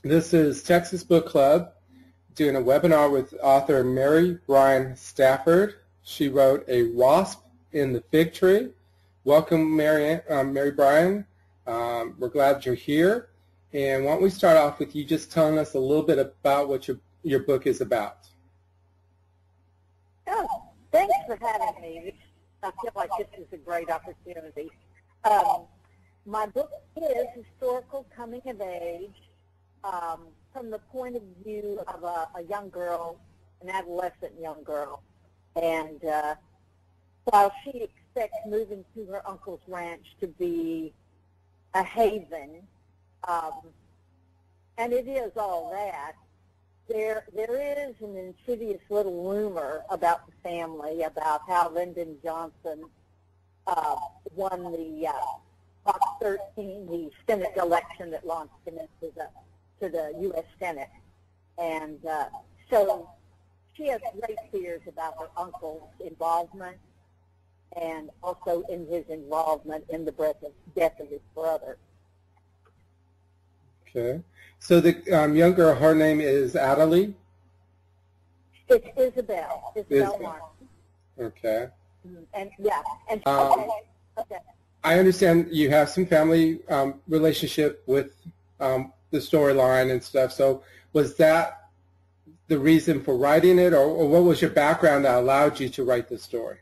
This is Texas Book Club doing a webinar with author Mary Bryan Stafford. She wrote A Wasp in the Fig Tree. Welcome, Mary Bryan. We're glad you're here. And why don't we start off with you just telling us a little bit about what your book is about. Oh, thanks for having me. I feel like this is a great opportunity. My book is historical coming of age from the point of view of a young girl, an adolescent young girl. And while she expects moving to her uncle's ranch to be a haven, and it is all that, there is an insidious little rumor about the family, about how Lyndon Johnson won the Box 13, the Senate election that launched him into the U.S. Senate. And so she has great fears about her uncle's involvement and also in his involvement in the death of his brother. Okay. So the young girl, her name is Adelie? It's Isabel Martin. Okay. And yeah. And okay. I understand you have some family relationship with the storyline and stuff. So was that the reason for writing it, or what was your background that allowed you to write the story?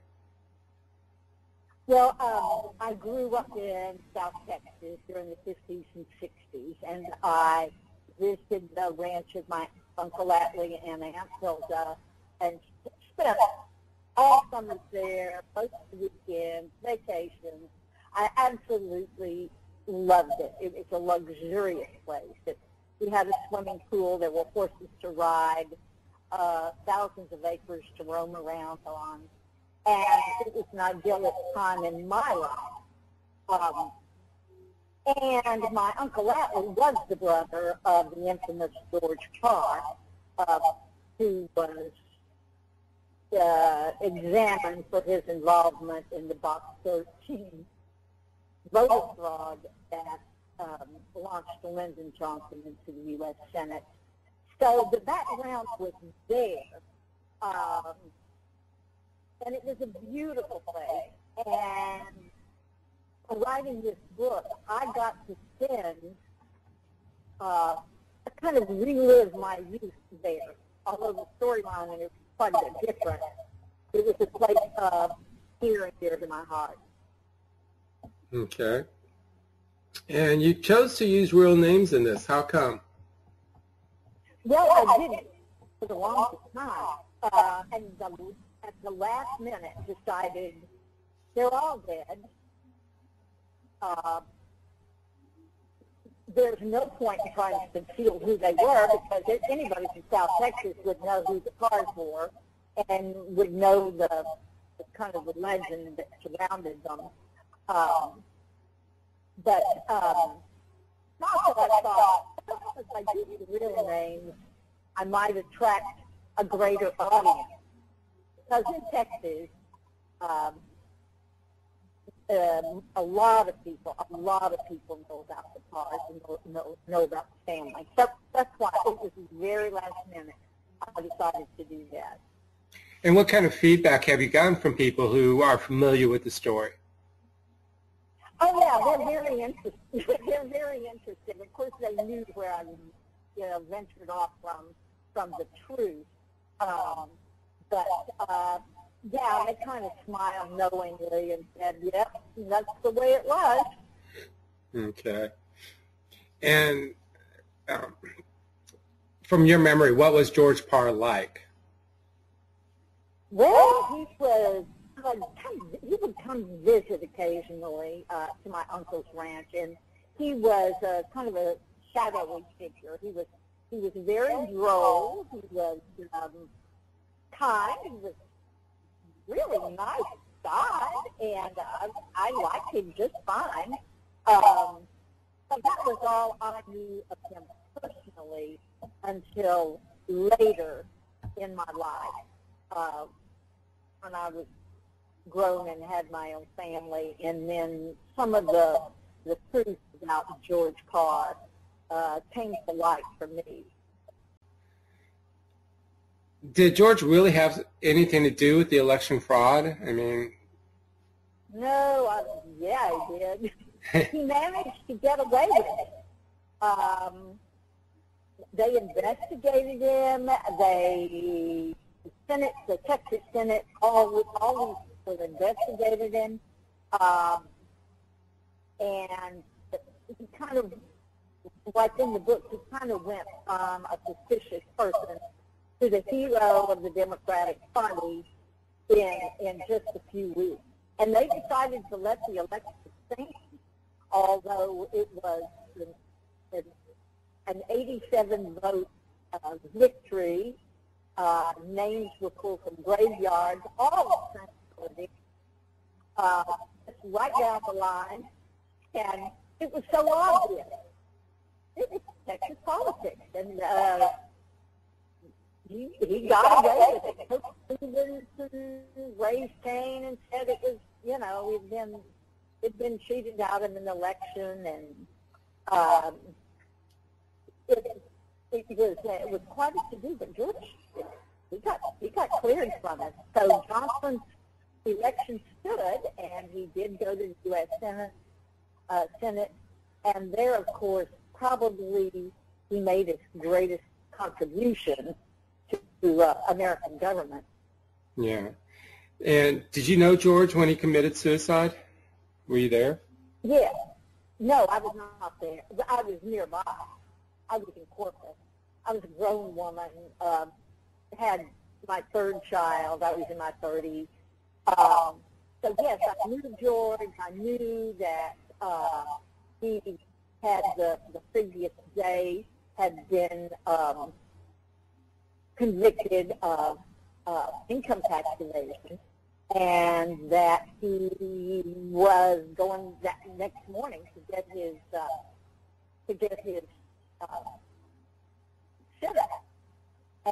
Well, I grew up in South Texas during the 50s and 60s, and I visited the ranch of my Uncle Atlee and Aunt Hilda, and spent all summers there, most of the weekends, vacations. I absolutely loved it. It was a luxurious place. We had a swimming pool. There were horses to ride, thousands of acres to roam around on. And it was an idyllic time in my life. And my Uncle Atlee was the brother of the infamous George Parr, who was examined for his involvement in the Box 13 voter fraud that launched Lyndon Johnson into the U.S. Senate. So the background was there. And it was a beautiful place. And writing this book, I got to spend, kind of relive my youth there. Although the storyline is quite a bit different, it was a place near and dear to my heart. Okay. And you chose to use real names in this. How come? Well, I didn't for the longest time. And at the last minute decided they're all dead. There's no point in trying to conceal who they were, because anybody from South Texas would know who the Parrs were and would know the kind of the legend that surrounded them. But not that I thought, if I used the real names, I might attract a greater audience. Because in Texas, a lot of people know about the Parrs and know about the family. So that's why it was the very last minute I decided to do that. And what kind of feedback have you gotten from people who are familiar with the story? Oh yeah, they're very interested. They're very interested. Of course, they knew where I, ventured off from the truth. But yeah, they kind of smiled knowingly and said, "Yep, that's the way it was." Okay. And from your memory, what was George Parr like? Well, he would come visit occasionally to my uncle's ranch, and he was kind of a shadowy figure. He was very droll. He was kind. He was really nice guy, and I liked him just fine. So that was all I knew of him personally until later in my life, when I was grown and had my own family, and then some of the truth about George Parr changed the light for me. Did George really have anything to do with the election fraud? I mean, No, yeah, he did. He managed to get away with it. They investigated him. The Texas Senate, always investigated him, and he kind of, like in the book, he kind of went from a suspicious person to the hero of the Democratic Party in just a few weeks. And they decided to let the election stand, although it was an 87-vote victory. Names were pulled from graveyards, all transported right down the line, and it was so obvious. It was Texas politics, and he got away with it. Cook Stevenson raised Cain and said it was, it'd been cheated out of an election, and it was quite a to-do, but George, he got cleared from it. So Johnson's election stood, and he did go to the U.S. Senate, and there, of course, probably he made his greatest contribution to American government. yeah. And did you know George when he committed suicide? Were you there? Yeah. No, I was not there. I was nearby. I was in Corpus. I was a grown woman, had my third child. I was in my 30s. So, yes, I knew George. I knew that he had the previous day had been convicted of income tax evasion, and that he was going that next morning to get his sit-up.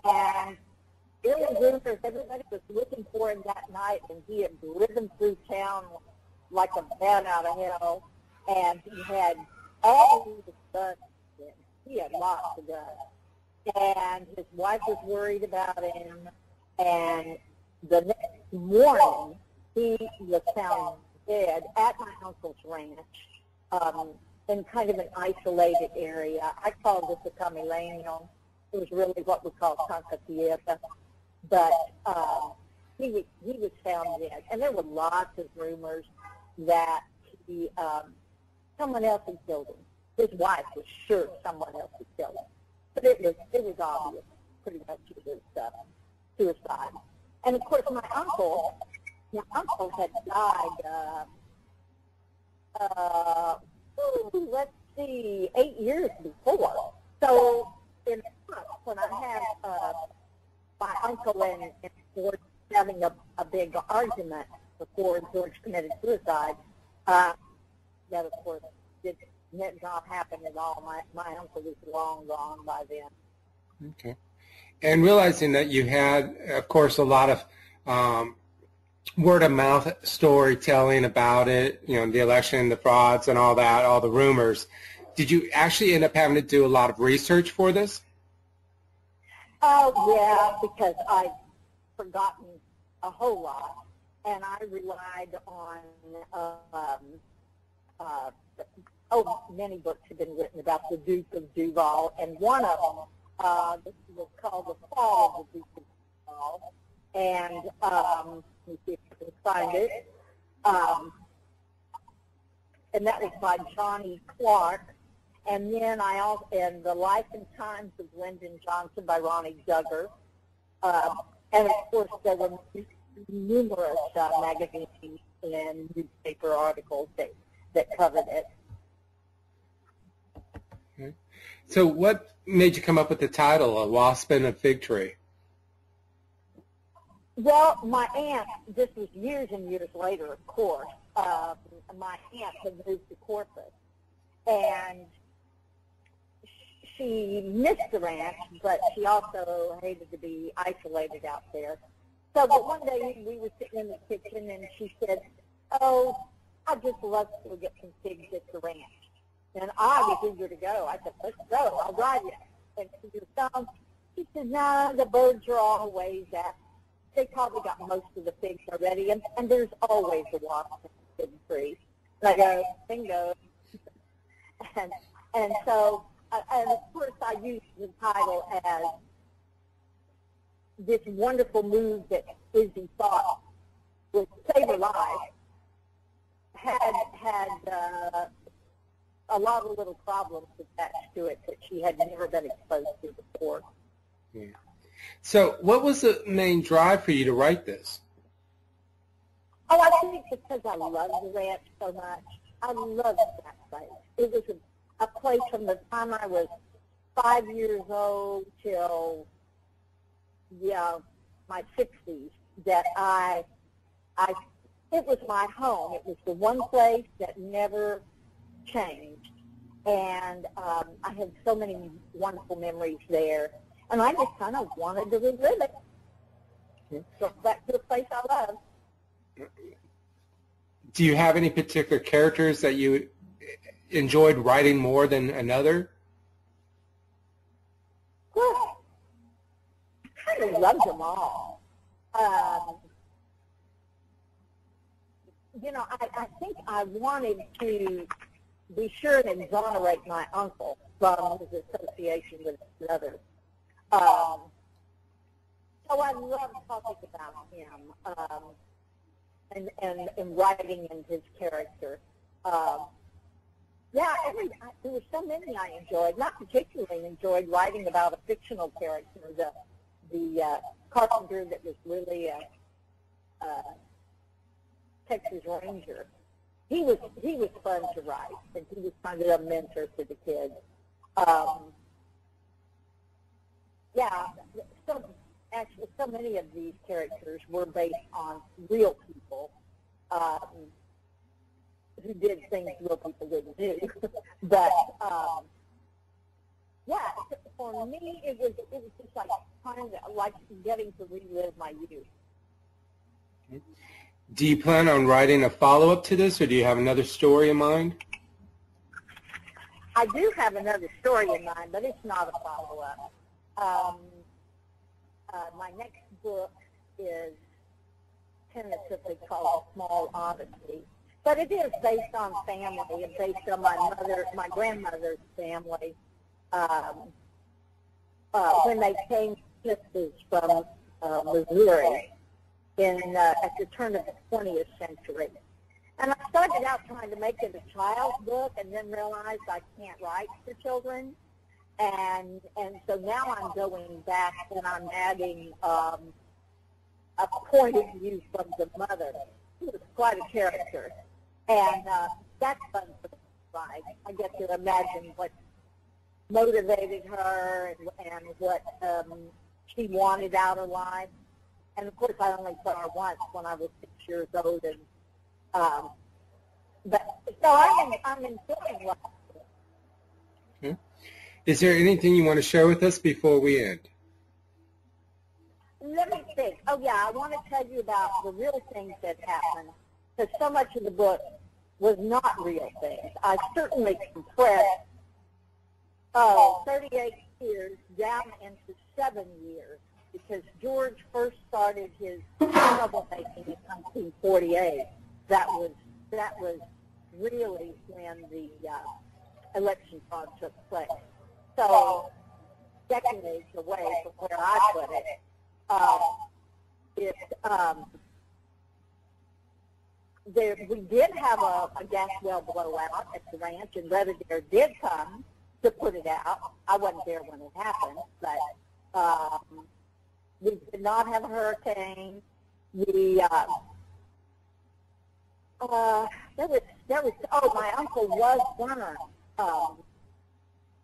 And early rumors, everybody was looking for him that night, and he had driven through town like a bat out of hell, and he had all the guns. He had lots of guns. And his wife was worried about him, and the next morning he was found dead at my uncle's ranch in kind of an isolated area. I call this a camillennial. It was really what we call Santa Tierra. But he was found dead. And there were lots of rumors that someone else had killed him. His wife was sure someone else had killed him. But it was obvious, pretty much, it was suicide. And, of course, my uncle had died, let's see, 8 years before. So, when I had my uncle and George having a big argument before George committed suicide, that, of course, did not happen at all. My uncle was long gone by then. Okay. And realizing that you had, of course, a lot of word-of-mouth storytelling about it, the election, the frauds, and all that, all the rumors, did you actually end up having to do a lot of research for this? Oh, yeah, because I'd forgotten a whole lot, and I relied on many books have been written about the Duke of Duval, and one of them was called The Fall of the Duke of Duval, and let me see if I can find it, and that was by Johnny Clark, and then and The Life and Times of Lyndon Johnson by Ronnie Duggar, and of course there were numerous magazines and newspaper articles that covered it. Okay. So what made you come up with the title, A Wasp and a Fig Tree? Well, my aunt, this was years and years later, of course, my aunt had moved to Corpus, and she missed the ranch, but she also hated to be isolated out there. So, but one day we were sitting in the kitchen, and she said, "Oh, I'd just love to get some pigs at the ranch." And I was eager to go. I said, let's go. I'll ride you. And she said, she said, no, the birds are all ways out. They probably got most of the figs already, and there's always a wasp in the fig tree. And I go, bingo. and so, and of course I used the title as this wonderful move that Izzy thought would save her life had a lot of little problems attached to it that she had never been exposed to before. Yeah. So what was the main drive for you to write this? Oh, I think because I love the ranch so much. I loved that place. It was a place from the time I was 5 years old till, my 60s that it was my home. It was the one place that never changed. And I had so many wonderful memories there. And I just kind of wanted to relive it. So back to the place I love. Do you have any particular characters that you enjoyed writing more than another? Well, I kind of loved them all. I think I wanted to be sure to exonerate my uncle from his association with his brothers. So I love talking about him and writing in his character. There were so many I enjoyed. Not particularly enjoyed writing about a fictional character, the carpenter that was really a Texas Ranger. He was fun to write, and he was kind of a mentor to the kids. So many of these characters were based on real people who did things real people didn't do. But for me, it was just like getting to relive my youth. Do you plan on writing a follow-up to this, or do you have another story in mind? I do have another story in mind, but it's not a follow-up. My next book is tentatively called Small Odyssey, but it is based on family and based on my grandmother's family when they came to Texas from Missouri at the turn of the 20th century. And I started out trying to make it a child's book and then realized I can't write for children. And so now I'm going back and I'm adding a point of view from the mother, who was quite a character. And that's fun to write. I get to imagine what motivated her and what she wanted out of life. And of course, I only saw her once when I was 6 years old. And I'm enjoying life. Okay. Is there anything you want to share with us before we end? Let me think. Oh, yeah, I want to tell you about the real things that happened, because so much of the book was not real things. I certainly compressed 38 years down into 7 years, because George first started his troublemaking in 1948. That was really when the election fraud took place. So decades away from where I put it, we did have a gas well blowout at the ranch, and Redditor did come to put it out. I wasn't there when it happened, but we did not have a hurricane. My uncle was burned.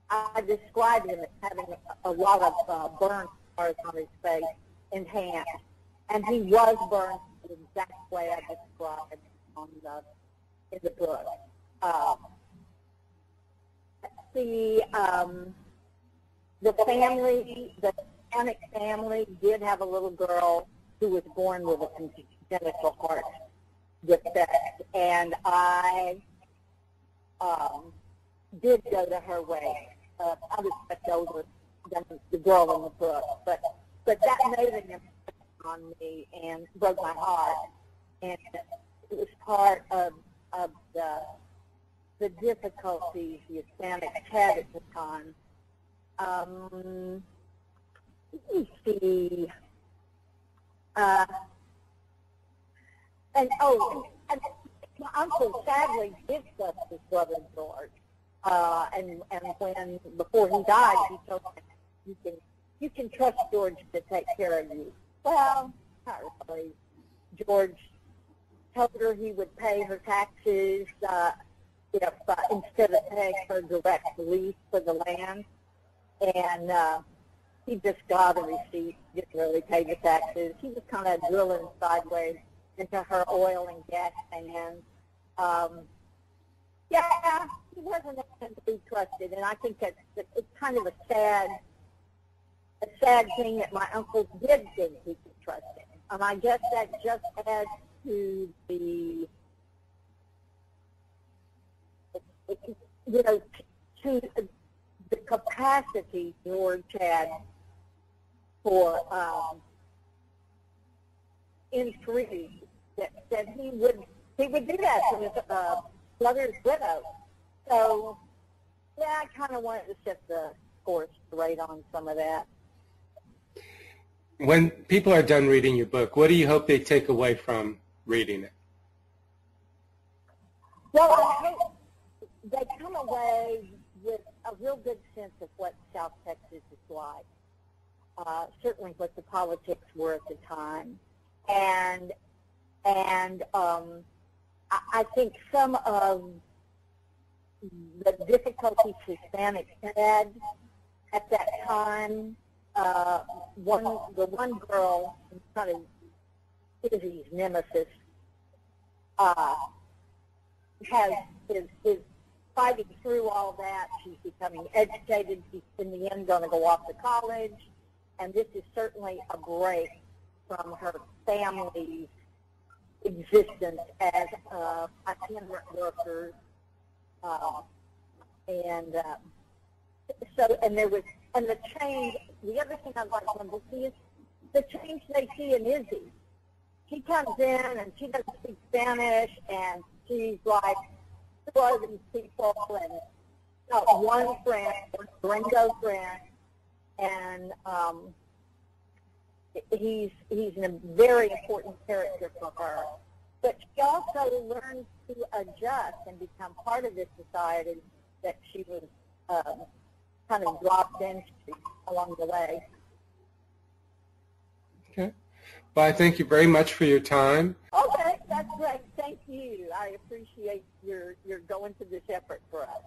I described him as having a lot of burn scars on his face and hands, and he was burned the exact way I described in the book. The family, the Panic family, did have a little girl who was born with a congenital heart defect, and I did go to her wedding. I was much older than the girl in the book, but that made an impression on me and broke my heart. And it was part of the difficulties the Hispanics had at the time. Let me see. And my uncle sadly did trust his brother George. And when before he died, he told him, you can trust George to take care of you. Well, not really. George told her he would pay her taxes instead of paying her direct lease for the land. And he just got a receipt, didn't really pay the taxes. He was kind of drilling sideways into her oil and gas hands. Yeah, he wasn't able to be trusted, and I think it's kind of a sad thing that my uncle did think he could trust him. And I guess that just adds to the, to the capacity George had for intrigue that he would do that to his brother's widow. So, yeah, I kind of wanted to set the course straight on some of that. When people are done reading your book, what do you hope they take away from reading it? Well, I hope they come away with a real good sense of what South Texas is like, certainly what the politics were at the time. And I think some of the difficulties Hispanics had at that time, the one girl, kind of Izzy's nemesis, is fighting through all that. She's becoming educated. She's in the end going to go off to college, and this is certainly a break from her family's existence as itinerant workers, and the change. The other thing I'd like them to see is the change they see in Izzy. She comes in and she doesn't speak Spanish, and she's like, who are these people? And one friend, one gringo friend, and he's a very important character for her. But she also learns to adjust and become part of this society that she was kind of dropped into along the way. Okay. Well, I thank you very much for your time. Okay, that's great. Thank you. I appreciate your going to this effort for us.